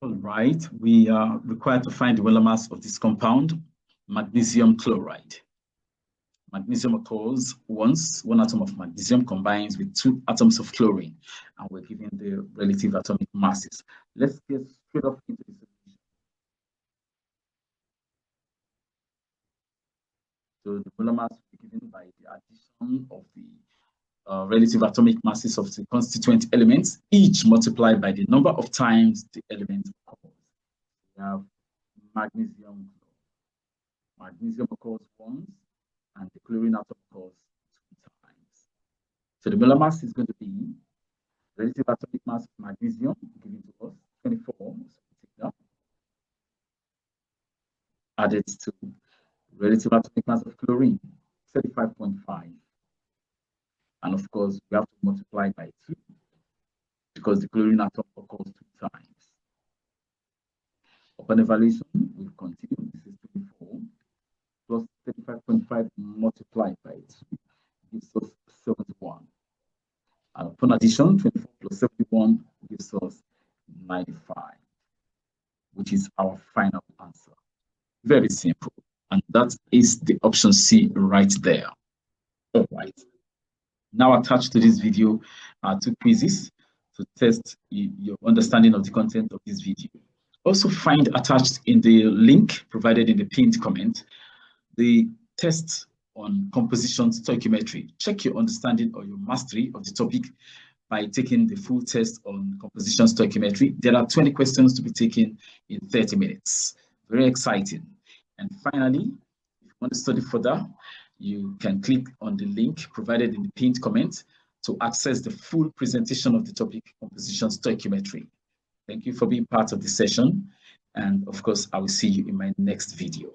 All right, we are required to find the molar mass of this compound, magnesium chloride. Magnesium occurs once one atom of magnesium combines with 2 atoms of chlorine, and we're given the relative atomic masses. Let's get straight off into the solution. So the molar mass will be given by the addition of the relative atomic masses of the constituent elements, each multiplied by the number of times the element occurs. We have magnesium. Magnesium occurs once, and the chlorine atom occurs 2 times. So the molar mass is going to be relative atomic mass of magnesium given to us 24. So take that. Added to relative atomic mass of chlorine 35.5. And of course, we have to multiply by 2 because the chlorine atom occurs 2 times. Upon evaluation, we continue. This is 24 plus 35.5 multiplied by 2 gives us 71. And upon addition, 24 plus 71 gives us 95, which is our final answer. Very simple. And that is the option C right there. All right. Now attached to this video are 2 quizzes to test your understanding of the content of this video. Also find attached in the link provided in the pinned comment the test on composition stoichiometry. Check your understanding or your mastery of the topic by taking the full test on composition stoichiometry. There are 20 questions to be taken in 30 minutes. Very exciting. And finally, if you want to study further, you can click on the link provided in the pinned comment to access the full presentation of the topic composition stoichiometry. Thank you for being part of this session. And of course, I will see you in my next video.